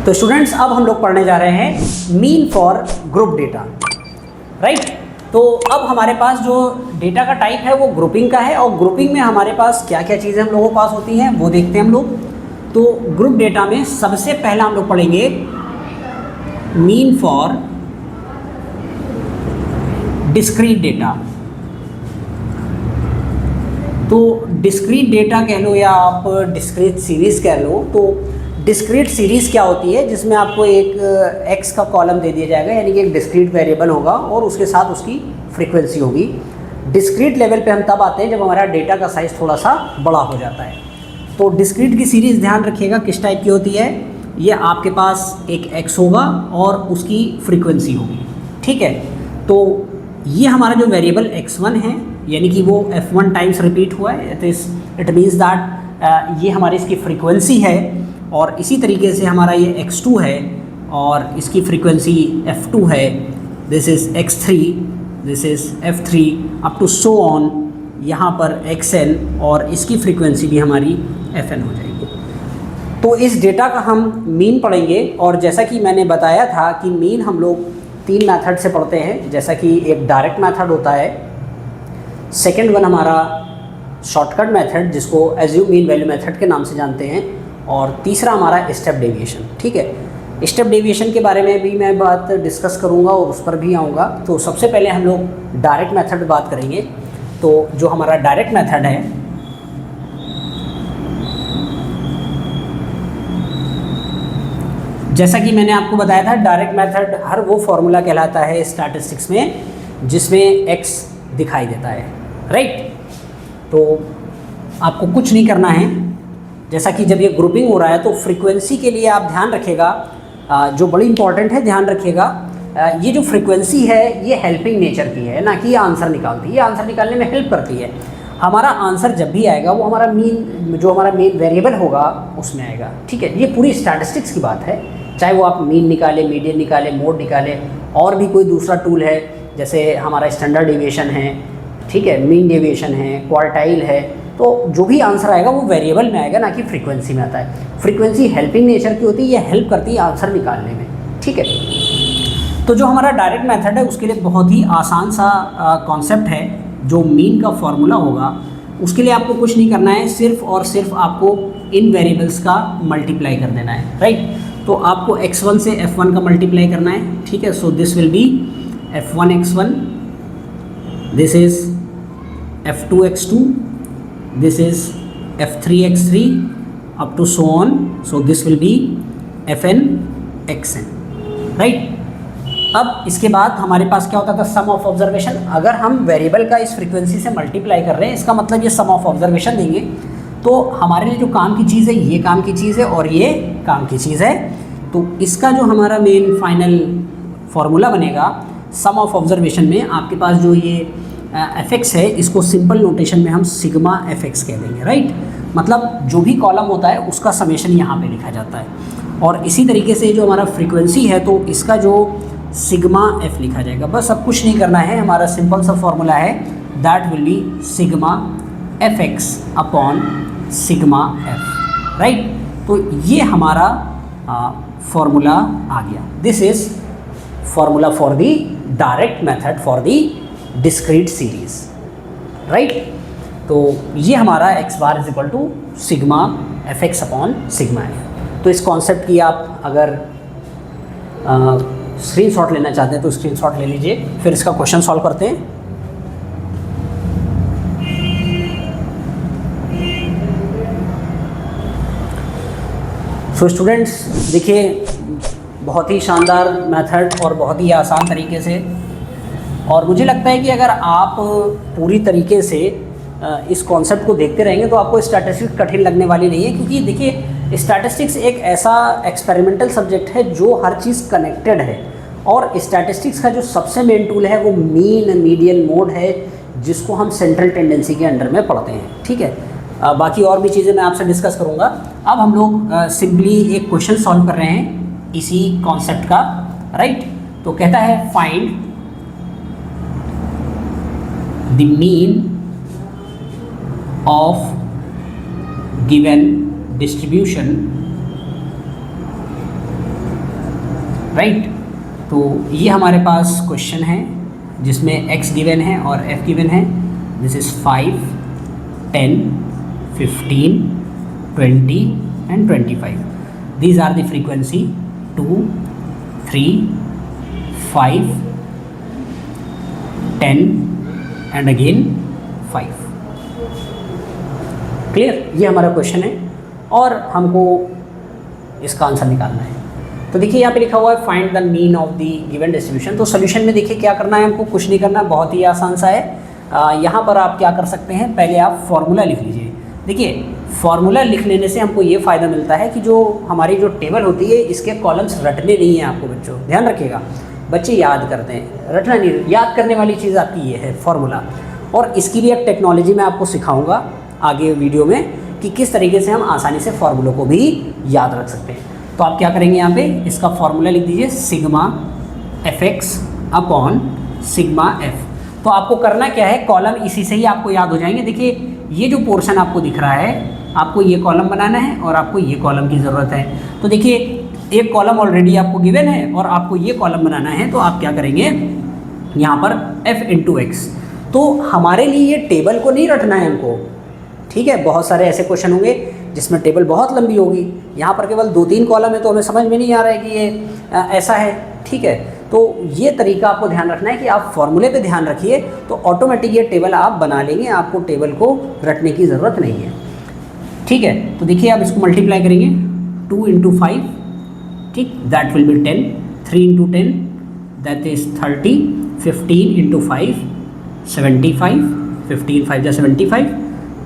तो स्टूडेंट्स अब हम लोग पढ़ने जा रहे हैं mean for group data, right. तो अब हमारे पास जो डेटा का टाइप है वो ग्रुपिंग का है, और ग्रुपिंग में हमारे पास क्या क्या चीज़ें हम लोगों के पास होती हैं वो देखते हैं हम लोग। तो ग्रुप डेटा में सबसे पहला हम लोग पढ़ेंगे मीन फॉर डिस्क्रीट डेटा। तो डिस्क्रीट डेटा कह लो या आप डिस्क्रीट सीरीज़ कह लो। तो डिस्क्रीट सीरीज़ क्या होती है, जिसमें आपको एक एक्स का कॉलम दे दिया जाएगा, यानी कि एक डिस्क्रीट वेरिएबल होगा और उसके साथ उसकी फ्रीक्वेंसी होगी। डिस्क्रीट लेवल पे हम तब आते हैं जब हमारा डेटा का साइज़ थोड़ा सा बड़ा हो जाता है। तो डिस्क्रीट की सीरीज़ ध्यान रखिएगा किस टाइप की होती है। ये आपके पास एक एक्स होगा और उसकी फ्रीक्वेंसी होगी, ठीक है। तो ये हमारा जो वेरिएबल x1 है, यानी कि वो f1 टाइम्स रिपीट हुआ है, इट मीन्स दैट ये हमारी इसकी फ्रीक्वेंसी है। और इसी तरीके से हमारा ये x2 है और इसकी फ्रीक्वेंसी f2 है। This is x3, this is f3 up to so on, यहाँ पर xn, और इसकी फ्रीक्वेंसी भी हमारी fn हो जाएगी। तो इस डेटा का हम मीन पढ़ेंगे, और जैसा कि मैंने बताया था कि मीन हम लोग 3 मेथड से पढ़ते हैं। जैसा कि एक डायरेक्ट मेथड होता है, सेकेंड वन हमारा शॉर्टकट मेथड जिसको एज्यूम मीन वैल्यू मेथड के नाम से जानते हैं, और तीसरा हमारा स्टेप डेविएशन, ठीक है। स्टेप डेविएशन के बारे में भी मैं बात डिस्कस करूंगा और उस पर भी आऊँगा। तो सबसे पहले हम लोग डायरेक्ट मेथड पर बात करेंगे। तो जो हमारा डायरेक्ट मेथड है, जैसा कि मैंने आपको बताया था, डायरेक्ट मेथड हर वो फॉर्मूला कहलाता है स्टैटिस्टिक्स में जिसमें x दिखाई देता है, राइट। तो आपको कुछ नहीं करना है। जैसा कि जब ये ग्रुपिंग हो रहा है तो फ्रीक्वेंसी के लिए आप ध्यान रखिएगा, जो बड़ी इंपॉर्टेंट है, ध्यान रखिएगा, ये जो फ्रीक्वेंसी है ये हेल्पिंग नेचर की है, ना कि ये आंसर निकालती है। ये आंसर निकालने में हेल्प करती है। हमारा आंसर जब भी आएगा वो हमारा मीन, जो हमारा मेन वेरिएबल होगा उसमें आएगा, ठीक है। ये पूरी स्टैटिस्टिक्स की बात है। चाहे वो आप मीन निकालें, मीडियन निकालें, मोड निकालें, और भी कोई दूसरा टूल है, जैसे हमारा स्टैंडर्ड डेविएशन है, ठीक है, मीन डेविएशन है, क्वार्टाइल है। तो जो भी आंसर आएगा वो वेरिएबल में आएगा, ना कि फ्रीक्वेंसी में आता है। फ्रीक्वेंसी हेल्पिंग नेचर की होती है, ये हेल्प करती है आंसर निकालने में, ठीक है। तो जो हमारा डायरेक्ट मेथड है उसके लिए बहुत ही आसान सा कॉन्सेप्ट है। जो मीन का फॉर्मूला होगा उसके लिए आपको कुछ नहीं करना है, सिर्फ और सिर्फ आपको इन वेरिएबल्स का मल्टीप्लाई कर देना है, राइट। तो आपको x1 से f1 का मल्टीप्लाई करना है, ठीक है। So this will B f1 x1, this is f2 x2, this is f3 x3 up to so on, so this will be fn xn, right। अब इसके बाद हमारे पास क्या होता था, सम ऑफ ऑब्जर्वेशन। अगर हम वेरिएबल का इस फ्रीक्वेंसी से मल्टीप्लाई कर रहे हैं, इसका मतलब ये सम ऑफ ऑब्जर्वेशन देंगे। तो हमारे लिए जो काम की चीज़ है ये काम की चीज़ है और ये काम की चीज़ है। तो इसका जो हमारा मेन फाइनल फॉर्मूला बनेगा सम ऑफ ऑब्जर्वेशन में, आपके पास जो ये fx है, इसको सिंपल नोटेशन में हम सिग्मा fx कह देंगे, राइट। मतलब जो भी कॉलम होता है उसका समेशन यहाँ पे लिखा जाता है। और इसी तरीके से जो हमारा फ्रीक्वेंसी है तो इसका जो सिग्मा f लिखा जाएगा। बस अब कुछ नहीं करना है, हमारा सिंपल सा फॉर्मूला है, that will be sigma fx upon sigma f, right. तो ये हमारा फॉर्मूला आ गया। This is formula for the direct method for the discrete series, right. तो ये हमारा x bar is equal to sigma fx upon sigma f। तो इस कॉन्सेप्ट की आप अगर स्क्रीनशॉट लेना चाहते हैं तो स्क्रीनशॉट ले लीजिए, फिर इसका क्वेश्चन सॉल्व करते हैं। सो स्टूडेंट्स देखिए, बहुत ही शानदार मेथड और बहुत ही आसान तरीके से, और मुझे लगता है कि अगर आप पूरी तरीके से इस कॉन्सेप्ट को देखते रहेंगे तो आपको स्टैटिस्टिक्स कठिन लगने वाली नहीं है। क्योंकि देखिए, स्टैटिस्टिक्स एक ऐसा एक्सपेरिमेंटल सब्जेक्ट है जो हर चीज़ कनेक्टेड है, और स्टैटिस्टिक्स का जो सबसे मेन टूल है वो मीन, मीडियन, मोड है, जिसको हम सेंट्रल टेंडेंसी के अंडर में पढ़ते हैं, ठीक है। बाकी और भी चीज़ें मैं आपसे डिस्कस करूँगा। अब हम लोग सिंपली एक क्वेश्चन सॉल्व कर रहे हैं इसी कॉन्सेप्ट का, राइट। तो कहता है find the mean of given distribution right. तो ये हमारे पास क्वेश्चन है जिसमें x गिवन है और f गिवन है। This is 5, 10, 15, 20 and 25. These are the frequency 2, 3, 5, 10 and again 5. Clear? ये हमारा क्वेश्चन है और हमको इसका आंसर निकालना है। तो देखिए यहाँ पे लिखा हुआ है find the mean of the given distribution. तो सोल्यूशन में देखिए क्या करना है हमको, कुछ नहीं करना, बहुत ही आसान सा है। यहाँ पर आप क्या कर सकते हैं, पहले आप फॉर्मूला लिख लीजिए। देखिए फॉर्मूला लिख लेने से हमको ये फ़ायदा मिलता है कि जो हमारी जो टेबल होती है इसके कॉलम्स रटने नहीं हैं आपको बच्चों, ध्यान रखिएगा। बच्चे याद करते हैं, रटना नहीं, याद करने वाली चीज़ आपकी ये है फॉर्मूला। और इसकी भी एक टेक्नोलॉजी मैं आपको सिखाऊंगा आगे वीडियो में कि किस तरीके से हम आसानी से फॉर्मूलों को भी याद रख सकते हैं। तो आप क्या करेंगे, यहाँ पे इसका फॉर्मूला लिख दीजिए sigma fx upon sigma f। तो आपको करना क्या है, कॉलम इसी से ही आपको याद हो जाएंगे। देखिए ये जो पोर्शन आपको दिख रहा है, आपको ये कॉलम बनाना है और आपको ये कॉलम की ज़रूरत है। तो देखिए एक कॉलम ऑलरेडी आपको गिवन है और आपको ये कॉलम बनाना है। तो आप क्या करेंगे, यहाँ पर f इंटू एक्स। तो हमारे लिए ये टेबल को नहीं रटना है हमको, ठीक है। बहुत सारे ऐसे क्वेश्चन होंगे जिसमें टेबल बहुत लंबी होगी, यहाँ पर केवल 2-3 कॉलम है तो हमें समझ में नहीं आ रहा है कि ये ऐसा है, ठीक है। तो ये तरीका आपको ध्यान रखना है कि आप फॉर्मूले पे ध्यान रखिए तो ऑटोमेटिक ये टेबल आप बना लेंगे, आपको टेबल को रटने की ज़रूरत नहीं है, ठीक है। तो देखिए आप इसको मल्टीप्लाई करेंगे 2 इंटू 5, ठीक, that will B 10, 3 into 10 that is 30, 15 into 5 75, 15 5 75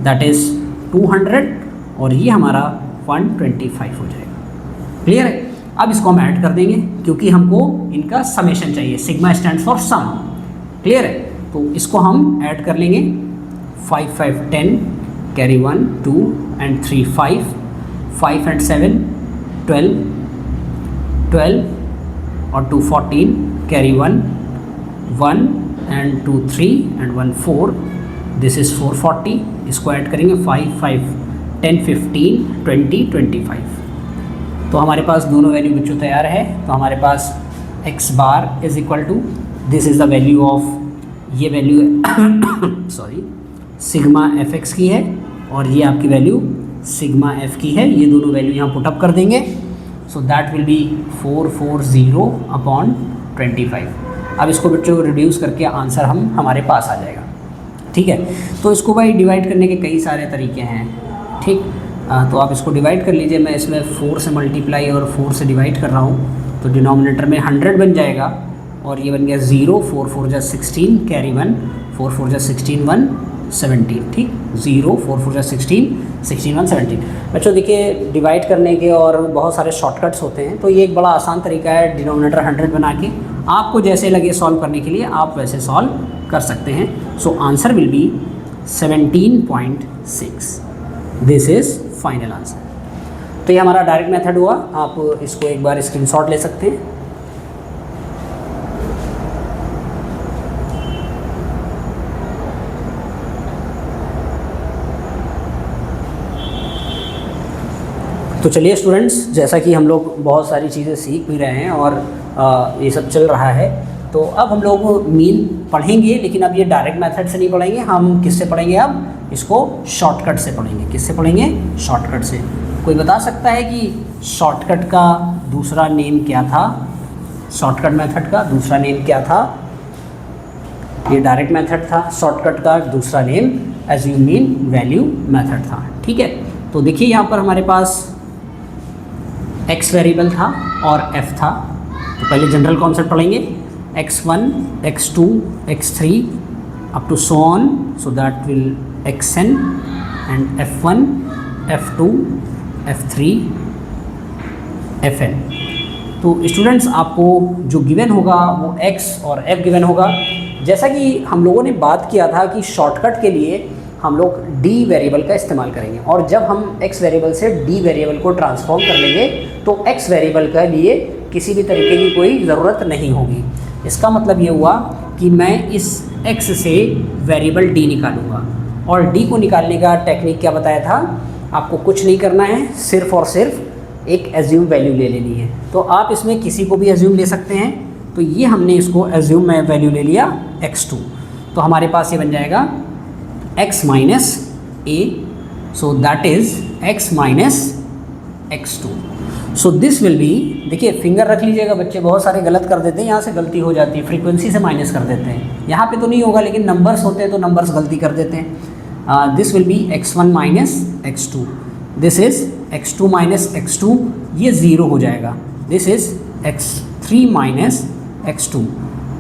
that is 200 और ये हमारा 125 हो जाएगा। क्लियर है? अब इसको हम ऐड कर देंगे क्योंकि हमको इनका समेशन चाहिए, sigma stand for sum. Clear है? तो इसको हम ऐड कर लेंगे 5 5 10 कैरी 1 2 एंड 3 5, 5 एंड 7 12, 12 और 2 14 carry 1 1 and 2 3 and 1 4, this is 440। इसको ऐड करेंगे 5 5 10 15 20 25। तो हमारे पास दोनों वैल्यू बच्चों तैयार है। तो हमारे पास x bar is equal to, this is the value of, ये वैल्यू सॉरी सिग्मा fx की है और ये आपकी वैल्यू सिग्मा f की है। ये दोनों वैल्यू यहाँ पुटअप कर देंगे। So that will B 440 upon 25। अब इसको बच्चों रिड्यूस करके आंसर हमारे पास आ जाएगा, ठीक है। तो इसको भाई डिवाइड करने के कई सारे तरीके हैं, ठीक। तो आप इसको डिवाइड कर लीजिए। मैं इसमें 4 से मल्टीप्लाई और 4 से डिवाइड कर रहा हूँ तो डिनोमिनेटर में 100 बन जाएगा और ये बन गया 0, 4 4 जा 16 कैरी 1, 4 4 जा 16 1 17, ठीक, 0 4 4 जा 16 16 1 17। बच्चों देखिए डिवाइड करने के और बहुत सारे शॉर्टकट्स होते हैं, तो ये एक बड़ा आसान तरीका है डिनोमिनेटर 100 बना के। आपको जैसे लगे सॉल्व करने के लिए आप वैसे सॉल्व कर सकते हैं। So answer will be 17.6। This is final answer. तो ये हमारा डायरेक्ट मेथड हुआ। आप इसको एक बार स्क्रीनशॉट ले सकते हैं। तो चलिए स्टूडेंट्स, जैसा कि हम लोग बहुत सारी चीज़ें सीख भी रहे हैं और ये सब चल रहा है, तो अब हम लोग मीन पढ़ेंगे, लेकिन अब ये डायरेक्ट मेथड से नहीं पढ़ेंगे। हम किससे पढ़ेंगे, अब इसको शॉर्टकट से पढ़ेंगे। किससे पढ़ेंगे? शॉर्टकट से। कोई बता सकता है कि शॉर्टकट का दूसरा नेम क्या था? शॉर्टकट मेथड का दूसरा नेम क्या था? ये डायरेक्ट मेथड था। शॉर्टकट का दूसरा name assume mean value method था, ठीक है। तो देखिए यहाँ पर हमारे पास x वेरिएबल था और f था। तो पहले जनरल कॉन्सेप्ट पढ़ेंगे, x1 x2 x3 up to so on, so that will xn and f1 f2 f3 fn। तो स्टूडेंट्स आपको जो गिवन होगा वो x और f गिवन होगा। जैसा कि हम लोगों ने बात किया था कि शॉर्टकट के लिए हम लोग d वेरिएबल का इस्तेमाल करेंगे और जब हम x वेरिएबल से d वेरिएबल को ट्रांसफॉर्म कर लेंगे तो x वेरिएबल के लिए किसी भी तरीके की कोई ज़रूरत नहीं होगी। इसका मतलब ये हुआ कि मैं इस x से वेरिएबल d निकालूंगा और d को निकालने का टेक्निक क्या बताया था? आपको कुछ नहीं करना है, सिर्फ और सिर्फ एक एज्यूम वैल्यू ले लेनी है। तो आप इसमें किसी को भी एज्यूम ले सकते हैं। तो ये हमने इसको एज्यूम में वैल्यू ले लिया x2, तो हमारे पास ये बन जाएगा x minus a, so that is x minus x2। So this will B, देखिए फिंगर रख लीजिएगा, बच्चे बहुत सारे गलत कर देते हैं, यहाँ से गलती हो जाती है, फ्रीक्वेंसी से माइनस कर देते हैं। यहाँ पे तो नहीं होगा, लेकिन नंबर्स होते हैं तो नंबर्स गलती कर देते हैं। This will B x1 minus x2, this is x2 minus x2, ये 0 हो जाएगा। This is x3 minus x2,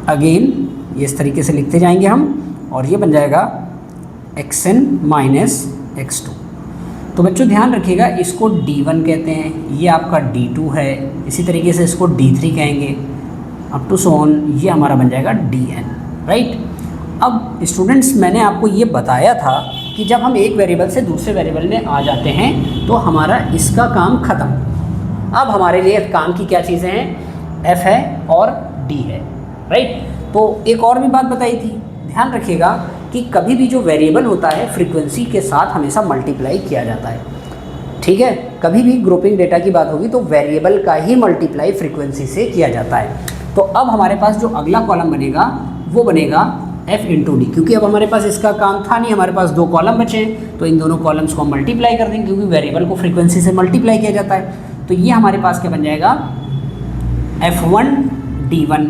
again ये इस तरीके से लिखते जाएंगे हम, और ये बन जाएगा xn माइनस x2। तो बच्चों ध्यान रखिएगा, इसको D1 कहते हैं, ये आपका D2 है, इसी तरीके से इसको D3 कहेंगे, अप टू सो ऑन, ये हमारा बन जाएगा Dn, राइट। अब स्टूडेंट्स, मैंने आपको ये बताया था कि जब हम एक वेरिएबल से दूसरे वेरिएबल में आ जाते हैं तो हमारा इसका काम ख़त्म। अब हमारे लिए काम की क्या चीज़ें हैं, f है और d है, राइट। तो एक और भी बात बताई थी, ध्यान रखिएगा कि कभी भी जो वेरिएबल होता है फ्रीक्वेंसी के साथ हमेशा मल्टीप्लाई किया जाता है, ठीक है। कभी भी ग्रुपिंग डेटा की बात होगी तो वेरिएबल का ही मल्टीप्लाई फ्रीक्वेंसी से किया जाता है। तो अब हमारे पास जो अगला कॉलम बनेगा वो बनेगा f इंटू डी, क्योंकि अब हमारे पास इसका काम था नहीं, हमारे पास 2 कॉलम बचे हैं, तो इन दोनों कॉलम्स को हम मल्टीप्लाई कर देंगे, क्योंकि वेरिएबल को फ्रीक्वेंसी से मल्टीप्लाई किया जाता है। तो ये हमारे पास क्या बन जाएगा, f1 d1,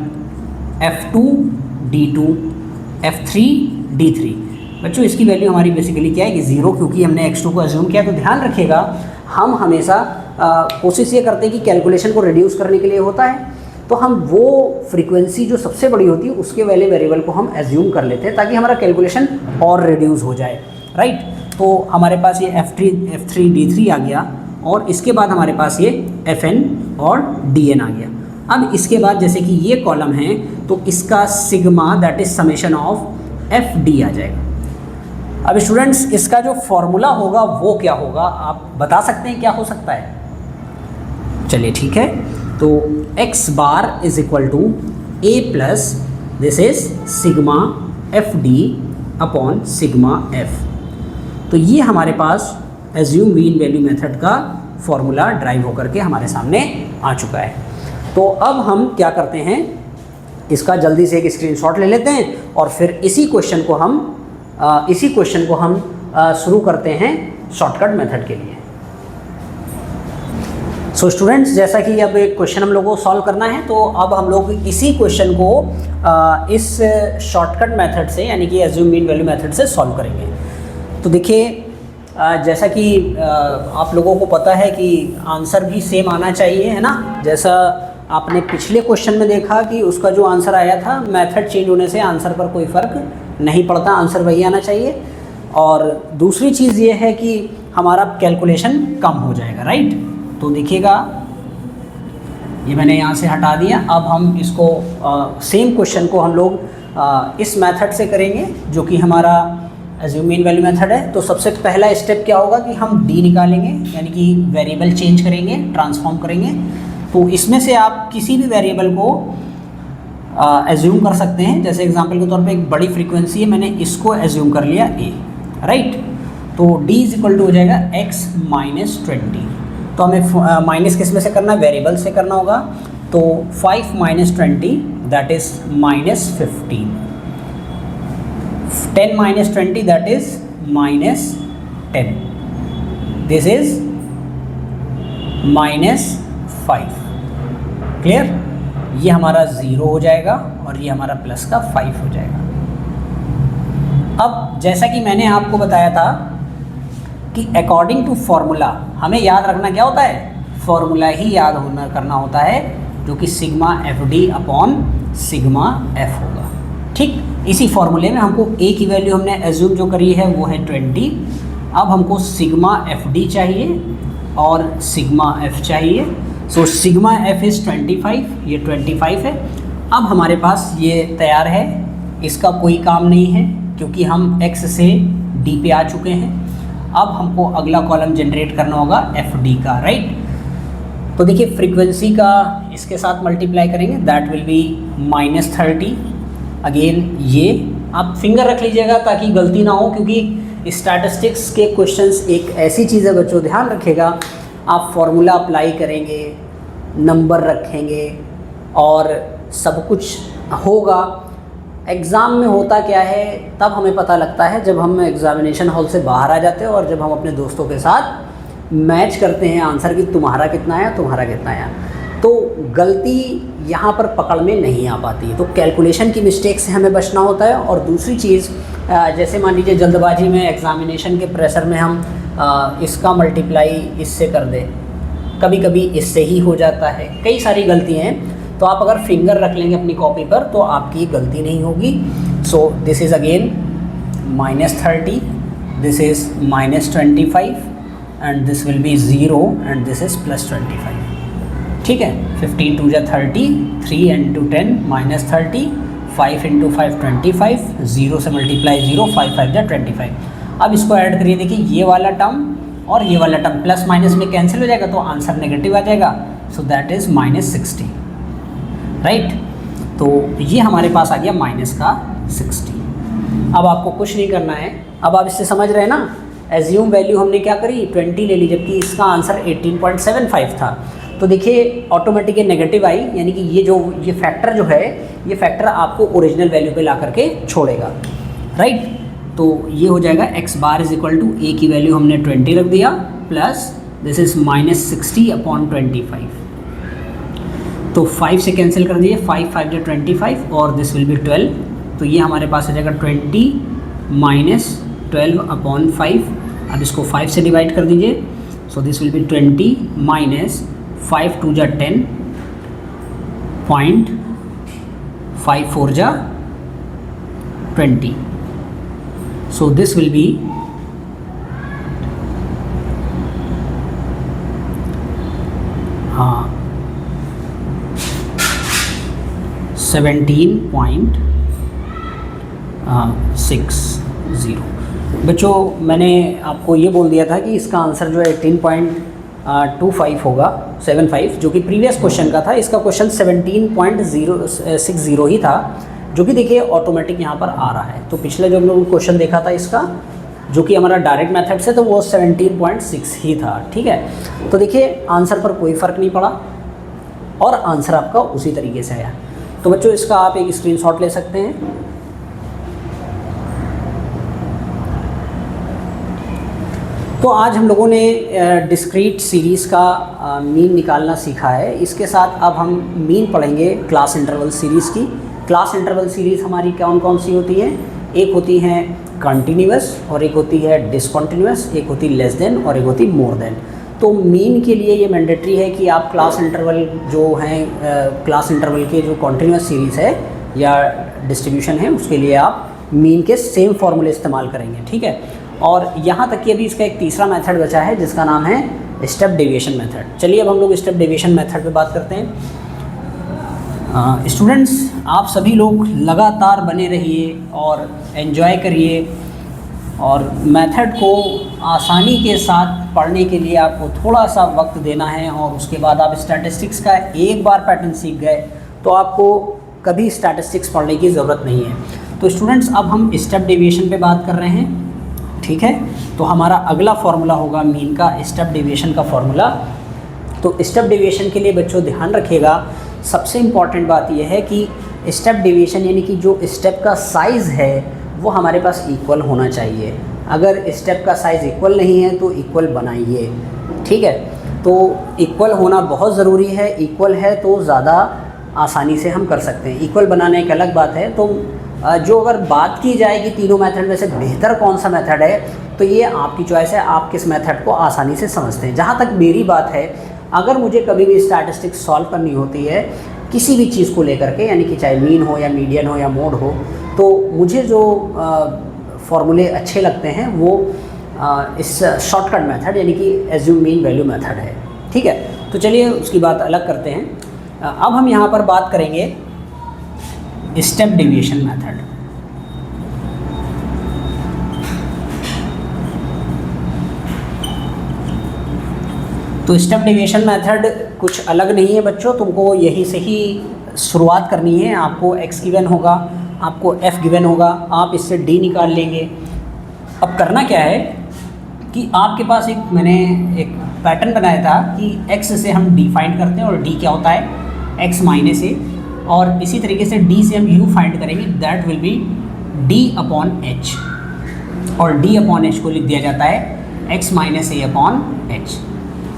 f2 d2, f3 d3। बच्चों इसकी वैल्यू हमारी बेसिकली क्या है कि 0, क्योंकि हमने x2 को एज्यूम किया। तो ध्यान रखिएगा, हम हमेशा कोशिश ये करते हैं कि कैलकुलेशन को रिड्यूस करने के लिए होता है, तो हम वो फ्रीक्वेंसी जो सबसे बड़ी होती है उसके वाले वेरिएबल को हम एज्यूम कर लेते हैं, ताकि हमारा कैलकुलेशन और रिड्यूस हो जाए, राइट। तो हमारे पास ये f3 d3 आ गया, और इसके बाद हमारे पास ये fn और dn आ गया। अब इसके बाद जैसे कि ये कॉलम है, तो इसका sigma that is summation of fd आ जाएगा। अब स्टूडेंट्स, इसका जो फॉर्मूला होगा वो क्या होगा, आप बता सकते हैं क्या हो सकता है? चलिए ठीक है, तो x bar is equal to a plus this is sigma fd upon sigma f। तो ये हमारे पास एज्यूम मीन वैल्यू मेथड का फॉर्मूला ड्राइव होकर के हमारे सामने आ चुका है। तो अब हम क्या करते हैं, इसका जल्दी से एक स्क्रीनशॉट ले लेते हैं, और फिर इसी क्वेश्चन को हम शुरू करते हैं शॉर्टकट मेथड के लिए। सो स्टूडेंट्स, जैसा कि अब एक क्वेश्चन हम लोगों को सॉल्व करना है, तो अब हम लोग इसी क्वेश्चन को इस शॉर्टकट मेथड से, यानी कि एज्यूम मीन वैल्यू मेथड से सॉल्व करेंगे। तो देखिए, जैसा कि आप लोगों को पता है कि आंसर भी सेम आना चाहिए, है ना। जैसा आपने पिछले क्वेश्चन में देखा कि उसका जो आंसर आया था, मेथड चेंज होने से आंसर पर कोई फ़र्क नहीं पड़ता, आंसर वही आना चाहिए। और दूसरी चीज़ ये है कि हमारा कैलकुलेशन कम हो जाएगा, राइट। तो देखिएगा, ये मैंने यहाँ से हटा दिया। अब हम इसको सेम क्वेश्चन को हम लोग इस मेथड से करेंगे, जो कि हमारा एज्यूम मीन वैल्यू मेथड है। तो सबसे पहला स्टेप क्या होगा कि हम d निकालेंगे, यानी कि वेरिएबल चेंज करेंगे, ट्रांसफॉर्म करेंगे। तो इसमें से आप किसी भी वेरिएबल को एज्यूम कर सकते हैं। जैसे एग्जांपल के तौर पे एक बड़ी फ्रीक्वेंसी है, मैंने इसको एज्यूम कर लिया a, राइट। तो d इज इक्वल टू हो जाएगा x माइनस 20। तो हमें माइनस किस में से करना है, वेरिएबल से करना होगा। तो 5 minus 20 that is minus 15, 10 minus 20 that is minus 10, this is minus 5। Clear, ये हमारा 0 हो जाएगा और ये हमारा प्लस का 5 हो जाएगा। अब जैसा कि मैंने आपको बताया था कि अकॉर्डिंग टू फॉर्मूला हमें याद रखना क्या होता है, फॉर्मूला ही याद करना होता है, जो कि sigma fd upon sigma f होगा। ठीक, इसी फॉर्मूले में हमको a की वैल्यू हमने एज्यूम जो करी है वो है 20। अब हमको सिग्मा fd चाहिए और सिग्मा f चाहिए। सो सिग्मा f इज़ 25, ये 25 है। अब हमारे पास ये तैयार है, इसका कोई काम नहीं है क्योंकि हम x से d पे आ चुके हैं। अब हमको अगला कॉलम जनरेट करना होगा fd का, राइट। तो देखिए, फ्रीक्वेंसी का इसके साथ मल्टीप्लाई करेंगे, that will B minus 30। Again ये आप फिंगर रख लीजिएगा ताकि गलती ना हो, क्योंकि स्टैटिस्टिक्स के क्वेश्चंस एक ऐसी चीज़ है बच्चों, ध्यान रखिएगा, आप फॉर्मूला अप्लाई करेंगे, नंबर रखेंगे और सब कुछ होगा। एग्ज़ाम में होता क्या है, तब हमें पता लगता है जब हम एग्ज़ामिनेशन हॉल से बाहर आ जाते हैं और जब हम अपने दोस्तों के साथ मैच करते हैं आंसर कि तुम्हारा कितना आया, तुम्हारा कितना आया। तो गलती यहाँ पर पकड़ में नहीं आ पाती। तो कैलकुलेशन की मिस्टेक से हमें बचना होता है। और दूसरी चीज़, जैसे मान लीजिए जल्दबाजी में एग्ज़ामिनेशन के प्रेशर में हम इसका मल्टीप्लाई इससे कर दें, कभी कभी इससे ही हो जाता है, कई सारी गलतियाँ हैं। तो आप अगर फिंगर रख लेंगे अपनी कॉपी पर तो आपकी गलती नहीं होगी। So this is again -30, this is -25 and this will B 0 and this is +25। ठीक है, 15 2 जा 30, 3 and 2 10, -30, 5 × 5 25, 0 से मल्टीप्लाई 0, 5 5 जा 25। अब इसको ऐड करिए, देखिए ये वाला टर्म और ये वाला टर्म प्लस माइनस में कैंसिल हो जाएगा तो आंसर नेगेटिव आ जाएगा। So that is -60, right. तो ये हमारे पास आ गया -60। अब आपको कुछ नहीं करना है, अब आप इससे समझ रहे हैं ना। एज्यूम वैल्यू हमने क्या करी, 20 ले ली, जबकि इसका आंसर 18.75 था। तो देखिए ऑटोमेटिक नेगेटिव आई, यानी कि ये फैक्टर जो है, ये फैक्टर आपको ओरिजिनल वैल्यू पे ला करके छोड़ेगा, राइट। तो ये हो जाएगा x bar is equal to a की वैल्यू हमने 20 रख दिया प्लस दिस इज -60/25। तो 5 से कैंसिल कर दिए, 5 5 जो 25 और दिस विल बी 12। तो ये हमारे पास आ जाएगा 20 - 12/5। अब इसको 5 से डिवाइड कर दीजिए। सो दिस विल बी 20 - 5 2 जा 10, 5 4 जा 20। So this will be हाँ 17.60। बच्चों मैंने आपको ये बोल दिया था कि इसका आंसर जो है 18.25 होगा, 75, जो कि प्रीवियस क्वेश्चन का था। इसका क्वेश्चन 17.060 ही था, जो कि देखिए ऑटोमेटिक यहाँ पर आ रहा है। तो पिछले जो हम लोग क्वेश्चन देखा था इसका, जो कि हमारा डायरेक्ट मेथड से, तो वो 17.6 ही था। ठीक है, तो देखिए आंसर पर कोई फ़र्क नहीं पड़ा और आंसर आपका उसी तरीके से आया। तो बच्चों इसका आप एक स्क्रीनशॉट ले सकते हैं। तो आज हम लोगों ने डिस्क्रीट सीरीज़ का मीन निकालना सीखा है। इसके साथ अब हम मीन पढ़ेंगे क्लास इंटरवल सीरीज़ की। क्लास इंटरवल सीरीज़ हमारी कौन कौन सी होती है, एक होती है कंटिन्यूअस और एक होती है डिसकंटिन्यूअस, एक होती लेस देन और एक होती मोर देन। तो मीन के लिए ये मैंडेटरी है कि आप क्लास इंटरवल जो हैं, क्लास इंटरवल के जो कंटिन्यूअस सीरीज़ है या डिस्ट्रीब्यूशन है, उसके लिए आप मीन के सेम फॉर्मूले इस्तेमाल करेंगे। ठीक है, और यहाँ तक कि अभी इसका एक तीसरा मेथड बचा है जिसका नाम है स्टेप डेविएशन मेथड। चलिए अब हम लोग स्टेप डेविएशन मेथड पे बात करते हैं। स्टूडेंट्स आप सभी लोग लगातार बने रहिए और एंजॉय करिए, और मेथड को आसानी के साथ पढ़ने के लिए आपको थोड़ा सा वक्त देना है। और उसके बाद आप स्टैटिस्टिक्स का एक बार पैटर्न सीख गए तो आपको कभी स्टैटिस्टिक्स पढ़ने की ज़रूरत नहीं है। तो स्टूडेंट्स अब हम स्टेप डेविएशन पे बात कर रहे हैं। ठीक है, तो हमारा अगला फॉर्मूला होगा मीन का, स्टेप डेविएशन का फॉर्मूला। तो स्टेप डेविएशन के लिए बच्चों ध्यान रखिएगा, सबसे इम्पॉर्टेंट बात यह है कि स्टेप डेविएशन यानी कि जो स्टेप का साइज़ है वो हमारे पास इक्वल होना चाहिए। अगर स्टेप का साइज़ इक्वल नहीं है तो इक्वल बनाइए। ठीक है, तो इक्वल होना बहुत ज़रूरी है। इक्वल है तो ज़्यादा आसानी से हम कर सकते हैं। इक्वल बनाने एक अलग बात है। तो जो अगर बात की जाए कि तीनों मेथड में से बेहतर कौन सा मेथड है, तो ये आपकी चॉइस है, आप किस मेथड को आसानी से समझते हैं। जहाँ तक मेरी बात है, अगर मुझे कभी भी स्टैटिस्टिक्स सॉल्व करनी होती है किसी भी चीज़ को लेकर के, यानी कि चाहे मीन हो या मीडियन हो या मोड हो, तो मुझे जो फॉर्मूले अच्छे लगते हैं वो इस शॉर्टकट मेथड यानी कि एज्यूम मीन वैल्यू मेथड है। ठीक है, तो चलिए उसकी बात अलग करते हैं। अब हम यहाँ पर बात करेंगे स्टेप डेविएशन मेथड। तो स्टेप डेविएशन मेथड कुछ अलग नहीं है बच्चों, तुमको यही से ही शुरुआत करनी है। आपको x गिवन होगा, आपको f गिवन होगा, आप इससे d निकाल लेंगे। अब करना क्या है, कि आपके पास मैंने एक पैटर्न बनाया था कि x से हम d फाइंड करते हैं और d क्या होता है x माइनस ए, और इसी तरीके से d से हम u फाइंड करेंगे, that will B d upon h, और d अपॉन h को लिख दिया जाता है x माइनस ए अपॉन h,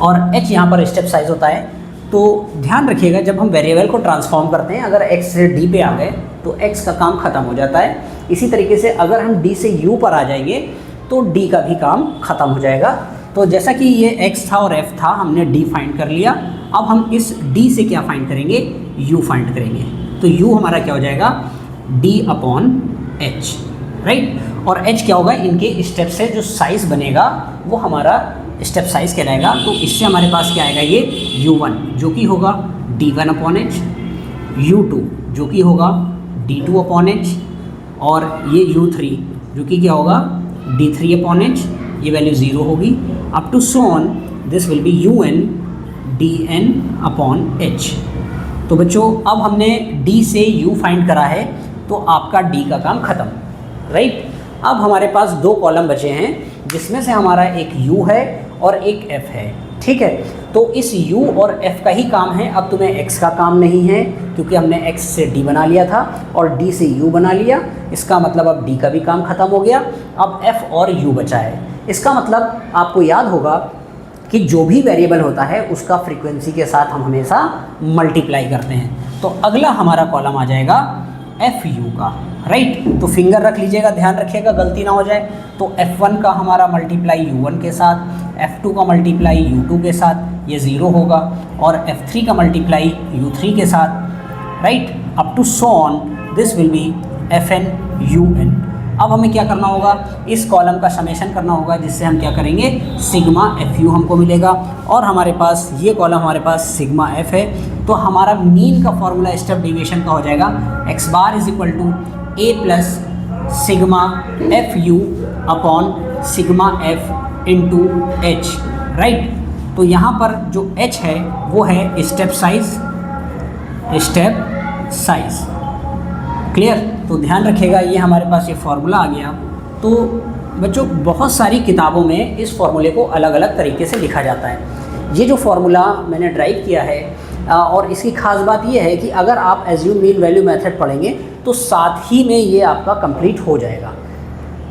और h यहाँ पर स्टेप साइज होता है। तो ध्यान रखिएगा जब हम वेरिएबल को ट्रांसफॉर्म करते हैं, अगर x से d पे आ गए तो x का काम ख़त्म हो जाता है। इसी तरीके से अगर हम d से u पर आ जाएंगे तो d का भी काम ख़त्म हो जाएगा। तो जैसा कि ये x था और f था, हमने d फाइंड कर लिया। अब हम इस d से क्या फाइंड करेंगे, u फाइंड करेंगे। तो u हमारा क्या हो जाएगा, d अपॉन h, राइट। और h क्या होगा, इनके स्टेप से जो साइज़ बनेगा वो हमारा स्टेप साइज़ कहलाएगा। तो इससे हमारे पास क्या आएगा, ये u1 जो कि होगा d1 अपॉन h, u2 जो कि होगा d2 अपॉन h, और ये u3 जो कि क्या होगा d3 अपॉन h, ये वैल्यू 0 होगी। Up to so on this will be un dn upon h। तो बच्चों अब हमने d से u फाइंड करा है, तो आपका d का काम ख़त्म, राइट। अब हमारे पास दो कॉलम बचे हैं जिसमें से हमारा एक u है और एक f है, ठीक है। तो इस u और f का ही काम है, अब तुम्हें x का काम नहीं है क्योंकि हमने x से d बना लिया था और d से u बना लिया। इसका मतलब अब d का भी काम ख़त्म हो गया, अब f और u बचा है। इसका मतलब आपको याद होगा कि जो भी वेरिएबल होता है उसका फ्रीक्वेंसी के साथ हम हमेशा मल्टीप्लाई करते हैं। तो अगला हमारा कॉलम आ जाएगा fu का, राइट। तो फिंगर रख लीजिएगा, ध्यान रखिएगा गलती ना हो जाए। तो f1 का हमारा मल्टीप्लाई u1 के साथ, f2 का मल्टीप्लाई u2 के साथ, ये 0 होगा, और f3 का मल्टीप्लाई u3 के साथ, right. Up to so on this will be fn un। अब हमें क्या करना होगा, इस कॉलम का समेशन करना होगा, जिससे हम क्या करेंगे, सिग्मा fu हमको मिलेगा, और हमारे पास ये कॉलम हमारे पास सिग्मा f है। तो हमारा मीन का फॉर्मूला स्टेप डेविएशन का हो जाएगा x bar is equal to a plus sigma fu upon sigma f into h, right. तो यहाँ पर जो h है वो है स्टेप साइज, क्लियर। तो ध्यान रखिएगा, ये हमारे पास ये फार्मूला आ गया। तो बच्चों बहुत सारी किताबों में इस फार्मूले को अलग अलग तरीके से लिखा जाता है। ये जो फार्मूला मैंने ड्राइव किया है, और इसकी खास बात ये है कि अगर आप एज्यूम मीन वैल्यू मेथड पढ़ेंगे तो साथ ही में ये आपका कंप्लीट हो जाएगा,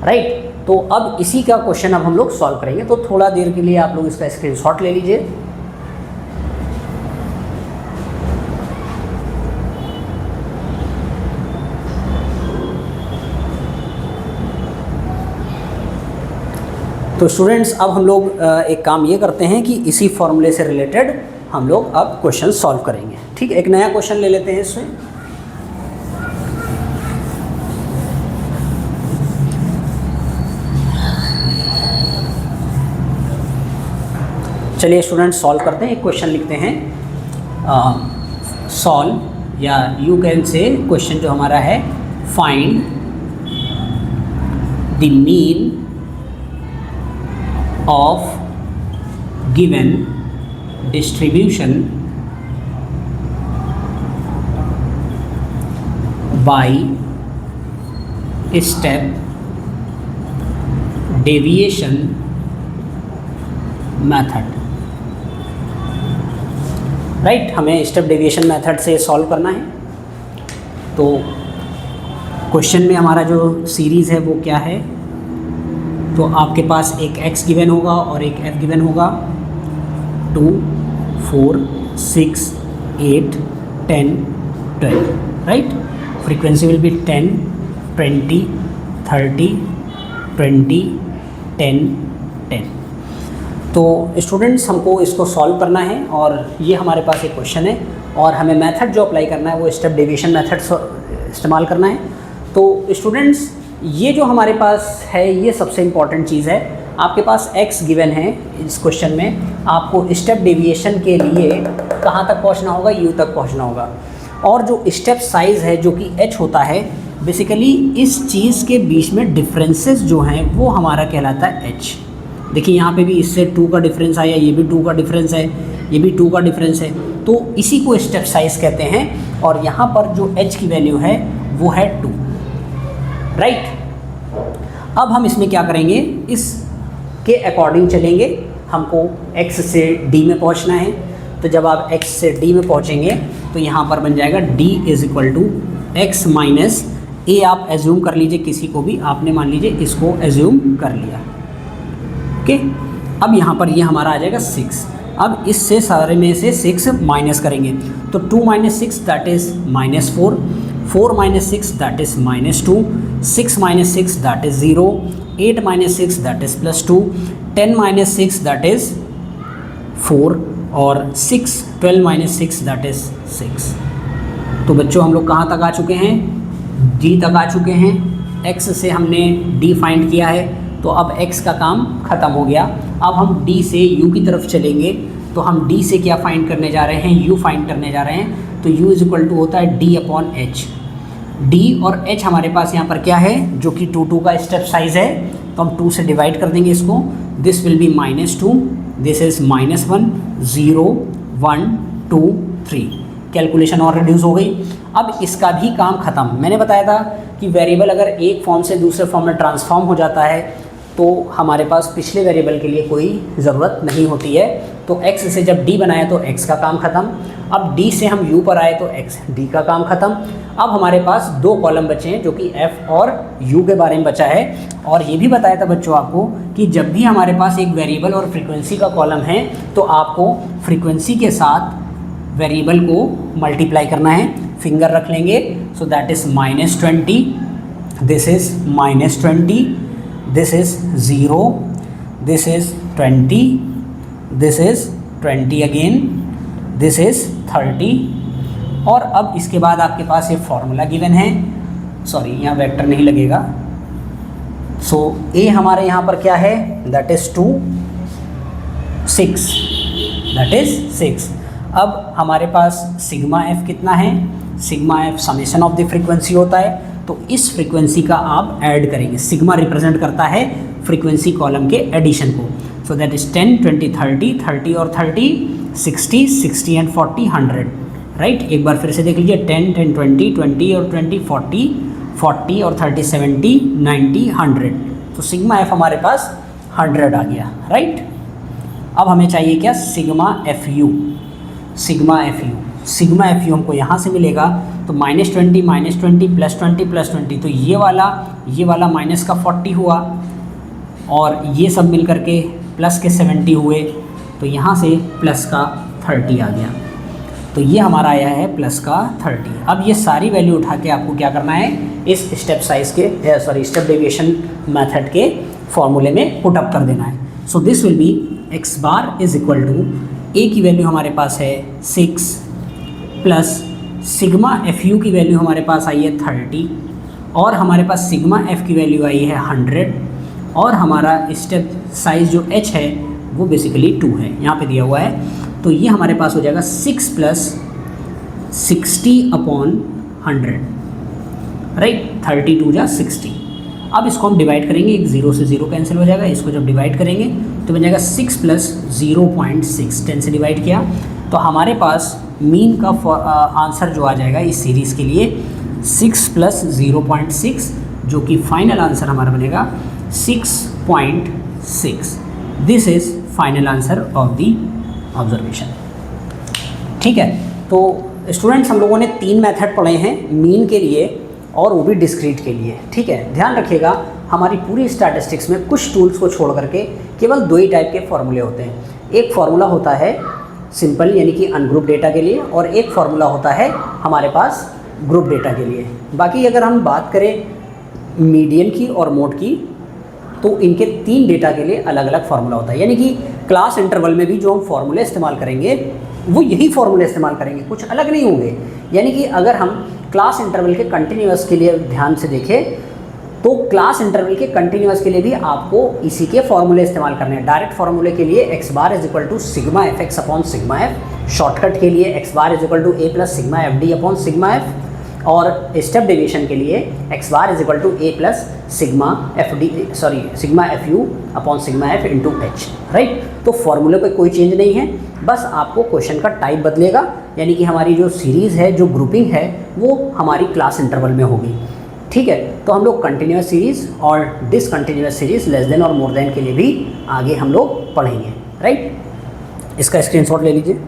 राइट। तो अब इसी का क्वेश्चन अब हम लोग सॉल्व करेंगे। तो थोड़ा देर के लिए आप लोग इसका स्क्रीनशॉट ले लीजिए। तो स्टूडेंट्स अब हम लोग एक काम ये करते हैं कि इसी फॉर्मूले से रिलेटेड हम लोग अब क्वेश्चन सॉल्व करेंगे, ठीक है। एक नया क्वेश्चन ले लेते हैं इसमें। चलिए स्टूडेंट्स सॉल्व करते हैं। एक क्वेश्चन लिखते हैं, सॉल्व, या यू कैन से क्वेश्चन जो हमारा है, find the mean of given distribution by step deviation method, right. हमें स्टेप डेविएशन मेथड से सॉल्व करना है। तो क्वेश्चन में हमारा जो सीरीज़ है वो क्या है, तो आपके पास एक x गिवन होगा और एक f गिवन होगा, 2, 4, 6, 8, 10, 12, राइट। Frequency will be 10, 20, 30, 20, 10, 10। तो स्टूडेंट्स हमको इसको सॉल्व करना है, और ये हमारे पास एक क्वेश्चन है, और हमें मेथड जो अप्लाई करना है वो स्टेप डेविएशन मेथड इस्तेमाल करना है। तो स्टूडेंट्स ये जो हमारे पास है ये सबसे इम्पॉर्टेंट चीज़ है। आपके पास x गिवन है इस क्वेश्चन में, आपको स्टेप डेविएशन के लिए कहाँ तक पहुँचना होगा, u तक पहुँचना होगा। और जो स्टेप साइज़ है जो कि h होता है, बेसिकली इस चीज़ के बीच में डिफरेंसेस जो हैं वो हमारा कहलाता है h। देखिए यहाँ पे भी इससे 2 का डिफरेंस आया, ये भी 2 का डिफरेंस है, ये भी 2 का डिफरेंस है, तो इसी को स्टेप साइज़ कहते हैं। और यहाँ पर जो h की वैल्यू है वो है 2, राइट। अब हम इसमें क्या करेंगे, इस के अकॉर्डिंग चलेंगे, हमको x से d में पहुंचना है। तो जब आप x से d में पहुंचेंगे तो यहाँ पर बन जाएगा d is equal to x minus a. आप एज्यूम कर लीजिए किसी को भी, आपने मान लीजिए इसको एज्यूम कर लिया। ओके, अब यहाँ पर ये हमारा आ जाएगा 6। अब इससे सारे में से 6 माइनस करेंगे तो 2 minus 6 that is -4, 4 minus 6 that is -2, 6 minus 6 that is 0, 8 minus 6 that is +2, 10 minus 6 that is 4 और 6, 12 माइनस 6 दैट इज़ 6। तो बच्चों हम लोग कहाँ तक आ चुके हैं? d तक आ चुके हैं। x से हमने d फाइंड किया है तो अब x का काम ख़त्म हो गया। अब हम d से u की तरफ चलेंगे तो हम d से क्या फाइंड करने जा रहे हैं? u फाइंड करने जा रहे हैं। तो u इज इक्वल टू होता है d अपॉन h। d और h हमारे पास यहाँ पर क्या है? जो कि 2 2 का स्टेप साइज़ है, तो हम 2 से डिवाइड कर देंगे इसको। This will B -2, this is -1, 0, 1, 2, 3। Calculation और रिड्यूस हो गई। अब इसका भी काम ख़त्म। मैंने बताया था कि वेरिएबल अगर एक फॉर्म से दूसरे फॉर्म में ट्रांसफॉर्म हो जाता है तो हमारे पास पिछले वेरिएबल के लिए कोई ज़रूरत नहीं होती है। तो x से जब d बनाया तो x का काम ख़त्म। अब d से हम u पर आए तो x d का काम ख़त्म। अब हमारे पास 2 कॉलम बचे हैं जो कि f और u के बारे में बचा है। और ये भी बताया था बच्चों आपको कि जब भी हमारे पास एक वेरिएबल और फ्रीक्वेंसी का कॉलम है तो आपको फ्रीक्वेंसी के साथ वेरिएबल को मल्टीप्लाई करना है। फिंगर रख लेंगे। So that is -20, this is -20, this is 0, this is 20, this is 20 again, this is 30। और अब इसके बाद आपके पास ये फॉर्मूला गिवन है। सॉरी, यहाँ वेक्टर नहीं लगेगा। सो a हमारे यहाँ पर क्या है? That is 2, 6, that is 6। अब हमारे पास सिग्मा f कितना है? Sigma f summation of the frequency होता है। तो इस फ्रीक्वेंसी का आप ऐड करेंगे। सिग्मा रिप्रेजेंट करता है फ्रीक्वेंसी कॉलम के एडिशन को। सो दैट इज़ 10, 20, 30, 30 और 30, 60, 60 एंड 40, 100। राइट, एक बार फिर से देख लीजिए। 10, 10, 20, 20 और 20, 40, 40 और 30, 70, 90, 100। तो सिग्मा f हमारे पास 100 आ गया। राइट, अब हमें चाहिए क्या? Sigma fu। Sigma F you हमको यहाँ से मिलेगा। तो -20, -20, +20, +20, तो ये वाला माइनस का 40 हुआ और ये सब मिल करके प्लस के 70 हुए। तो यहाँ से प्लस का 30 आ गया। तो ये हमारा आया है प्लस का 30। अब ये सारी वैल्यू उठा के आपको क्या करना है? इस स्टेप डेविएशन मेथड के फॉर्मूले में पुट अप कर देना है। So this will be x bar is equal to a की वैल्यू हमारे पास है 6 प्लस सिग्मा fu की वैल्यू हमारे पास आई है 30 और हमारे पास सिग्मा f की वैल्यू आई है 100 और हमारा स्टेप साइज़ जो h है वो बेसिकली 2 है, यहाँ पे दिया हुआ है। तो ये हमारे पास हो जाएगा 6 प्लस 60 अपॉन 100, राइट। 32 जा 60। अब इसको हम डिवाइड करेंगे, एक 0 से 0 कैंसिल हो जाएगा। इसको जब डिवाइड करेंगे तो बन जाएगा 6 प्लस 0.6, 10 से डिवाइड किया तो हमारे पास मीन का आंसर जो आ जाएगा इस सीरीज़ के लिए 6 प्लस 0.6, जो कि फाइनल आंसर हमारा बनेगा 6.6। This is final answer of the observation. ठीक है, तो स्टूडेंट्स हम लोगों ने 3 मेथड पढ़े हैं मीन के लिए और वो भी डिस्क्रीट के लिए। ठीक है, ध्यान रखिएगा हमारी पूरी स्टैटिस्टिक्स में कुछ टूल्स को छोड़ करके केवल 2 ही टाइप के फॉर्मूले होते हैं। एक फार्मूला होता है सिंपल यानी कि अनग्रुप डेटा के लिए और एक फार्मूला होता है हमारे पास ग्रुप डेटा के लिए। बाकी अगर हम बात करें मीडियन की और मोड की तो इनके 3 डेटा के लिए अलग अलग फार्मूला होता है। यानी कि क्लास इंटरवल में भी जो हम फार्मूले इस्तेमाल करेंगे वो यही फार्मूले इस्तेमाल करेंगे, कुछ अलग नहीं होंगे। यानी कि अगर हम क्लास इंटरवल के कंटिन्यूअस के लिए ध्यान से देखें तो क्लास इंटरवल के कंटिन्यूअस के लिए भी आपको इसी के फॉर्मूले इस्तेमाल करने हैं। डायरेक्ट फॉर्मूले के लिए x bar is equal to sigma F X upon sigma F, shortcut के लिए x bar is equal to A plus sigma F D upon sigma F, और स्टेप डेविएशन के लिए x bar is equal to A plus sigma F U upon sigma F into H, right. तो फॉर्मूले पे कोई change नहीं है, बस आपको क्वेश्चन का टाइप बदलेगा। यानी कि हमारी जो सीरीज़ है, जो ग्रुपिंग है, वो हमारी क्लास इंटरवल में होगी। ठीक है, तो हम लोग कंटिन्यूस सीरीज और डिसकंटिन्यूस सीरीज लेस देन और मोर देन के लिए भी आगे हम लोग पढ़ेंगे, राइट। इसका स्क्रीनशॉट ले लीजिए।